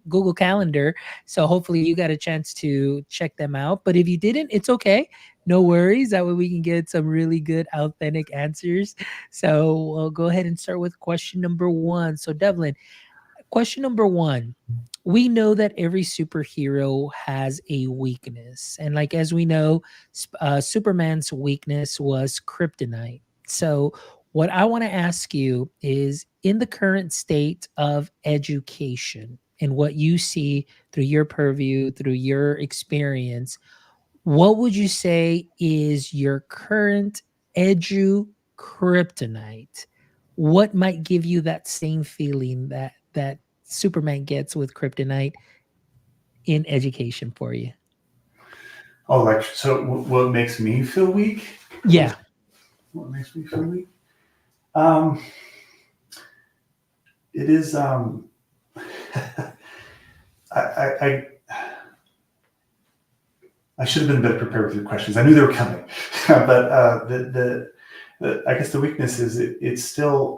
Google Calendar, so hopefully you got a chance to check them out. But if you didn't, it's okay. No worries. That way we can get some really good, authentic answers. So we'll go ahead and start with question number one. So, Devlin, question number one. We know that every superhero has a weakness. And, like, as we know, Superman's weakness was kryptonite. So, what I want to ask you is, in the current state of education and what you see through your purview, through your experience, what would you say is your current edu kryptonite? What might give you that same feeling that Superman gets with kryptonite in education for you? Oh, like, so what makes me feel weak? Yeah. What makes me feel weak? Um, it is, I I should have been better prepared with your questions. I knew they were coming, but I guess the weakness is it's still.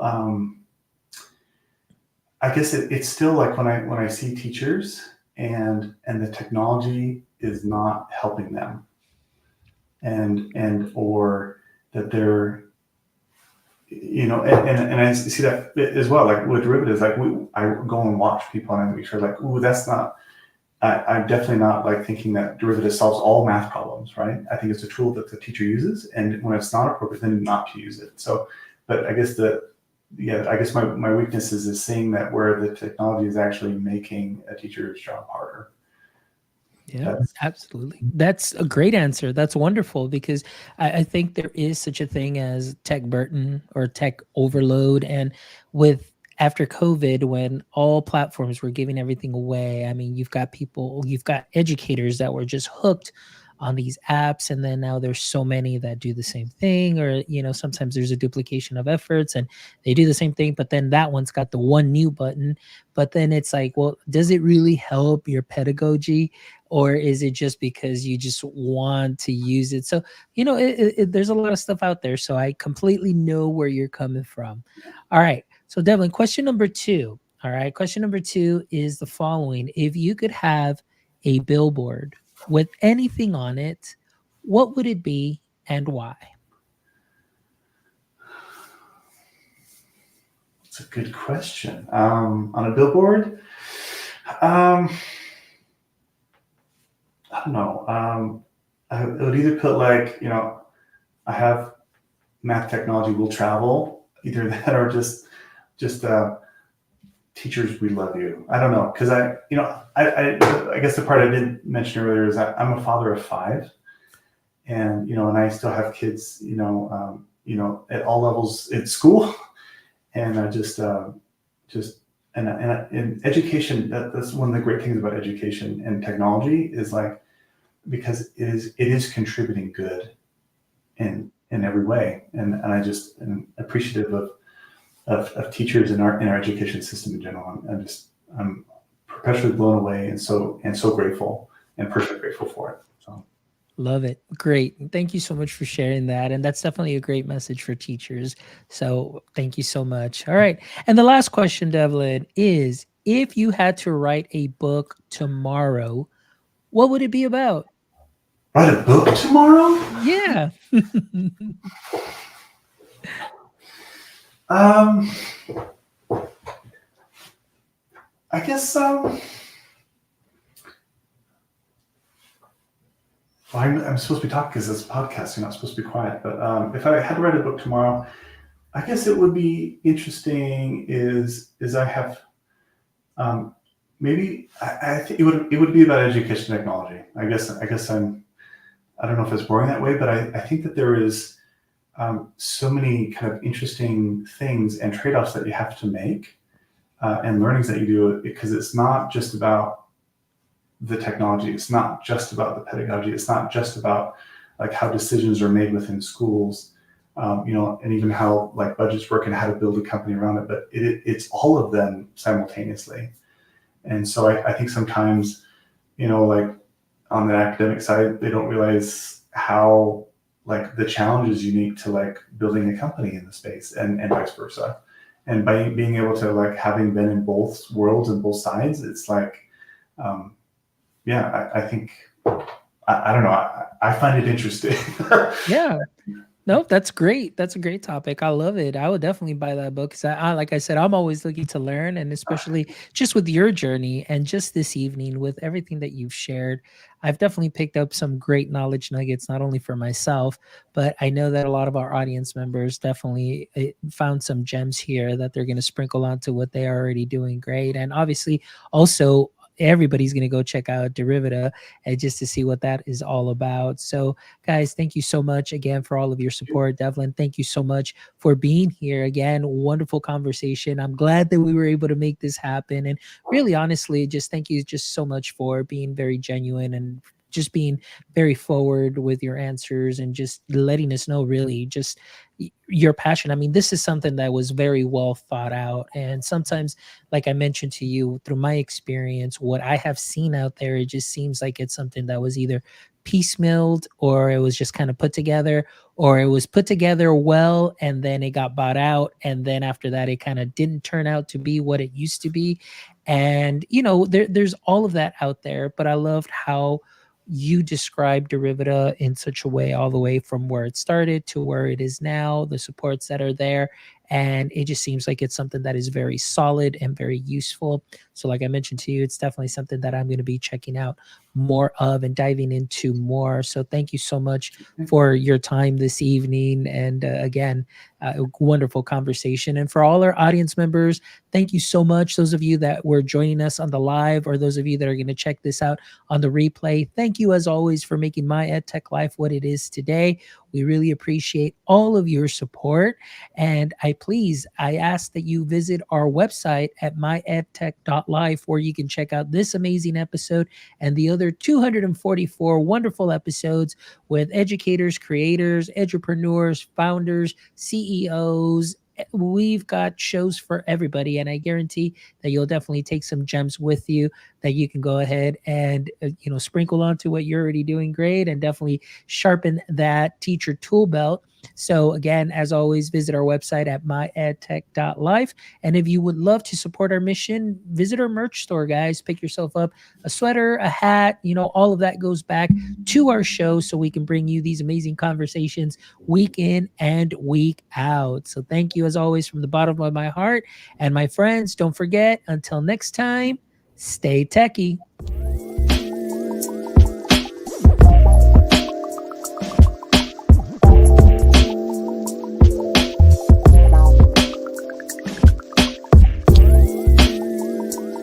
I guess it's still like when I see teachers and the technology is not helping them, and or that they're, and I see that as well, like with derivatives, like I go and watch people and I make sure, like, ooh, that's not. I'm definitely not like thinking that derivative solves all math problems, right? I think it's a tool that the teacher uses, and when it's not appropriate, then not to use it. So, but I guess I guess my weakness is seeing that where the technology is actually making a teacher's job harder. Yeah, absolutely. That's a great answer. That's wonderful, because I think there is such a thing as tech burden or tech overload. And with after COVID, when all platforms were giving everything away, I mean, you've got educators that were just hooked on these apps. And then now there's so many that do the same thing, or, sometimes there's a duplication of efforts and they do the same thing, but then that one's got the one new button. But then it's like, well, does it really help your pedagogy? Or is it just because you just want to use it? So, there's a lot of stuff out there. So I completely know where you're coming from. All right. So, Devlin, question number two. All right. Question number two is the following. If you could have a billboard with anything on it, what would it be and why? It's a good question. On a billboard, I don't know. I would either put, like, I have math technology will travel, either that or just teachers, we love you. I don't know, because I guess the part I didn't mention earlier is that I'm a father of five, and I still have kids, at all levels in school, and I just and education, that's one of the great things about education and technology is like, because it is contributing good in every way. And I just am appreciative of teachers in our education system in general. I'm perpetually blown away and so grateful and personally grateful for it. So Love it. Great. Thank you so much for sharing that. And that's definitely a great message for teachers. So thank you so much. All right. And the last question, Devlin, is if you had to write a book tomorrow, what would it be about? write a book tomorrow? Yeah. Um, I guess well, I'm supposed to be talking because it's a podcast. You're not supposed to be quiet. But if I had to write a book tomorrow, I guess it would be interesting. Is I have um, maybe I think it would be about education technology. I guess I don't know if it's boring that way, but I think that there is so many kind of interesting things and trade-offs that you have to make and learnings that you do, because it's not just about the technology. It's not just about the pedagogy. It's not just about like how decisions are made within schools, and even how like budgets work and how to build a company around it. But it's all of them simultaneously. And so I think sometimes, like on the academic side, they don't realize how like the challenges unique to like building a company in the space and vice versa. And by being able to like having been in both worlds and both sides, it's like, um, yeah, I think I don't know. I find it interesting. Yeah. Nope, that's great. That's a great topic. I love it. I would definitely buy that book because like I said, I'm always looking to learn, and especially just with your journey and just this evening with everything that you've shared, I've definitely picked up some great knowledge nuggets, not only for myself, but I know that a lot of our audience members definitely found some gems here that they're going to sprinkle onto what they are already doing great. And obviously, also, everybody's going to go check out Derivita and just to see what that is all about. So, guys, thank you so much again for all of your support. Devlin, thank you so much for being here again. Wonderful conversation. I'm glad that we were able to make this happen. And really, honestly, just thank you just so much for being very genuine and just being very forward with your answers and just letting us know really just your passion. I mean, this is something that was very well thought out. And sometimes, like I mentioned to you, through my experience, what I have seen out there, it just seems like it's something that was either piecemealed or it was just kind of put together, or it was put together well and then it got bought out, and then after that it kind of didn't turn out to be what it used to be. And there's all of that out there, but I loved how you described Derivita in such a way, all the way from where it started to where it is now, the supports that are there. And it just seems like it's something that is very solid and very useful. So, like I mentioned to you, it's definitely something that I'm going to be checking out more of and diving into more. So, thank you so much for your time this evening. And again, a wonderful conversation. And for all our audience members, thank you so much. Those of you that were joining us on the live, or those of you that are going to check this out on the replay, thank you as always for making My EdTech Life what it is today. We really appreciate all of your support. And I ask that you visit our website at myedtech.life, where you can check out this amazing episode and the other 244 wonderful episodes with educators, creators, entrepreneurs, founders, CEOs. We've got shows for everybody, and I guarantee that you'll definitely take some gems with you that you can go ahead and sprinkle onto what you're already doing great, and definitely sharpen that teacher tool belt. So again, as always, visit our website at myedtech.life. And if you would love to support our mission, visit our merch store, guys. Pick yourself up a sweater, a hat, all of that goes back to our show so we can bring you these amazing conversations week in and week out. So thank you as always from the bottom of my heart. And my friends, don't forget, until next time, stay techie.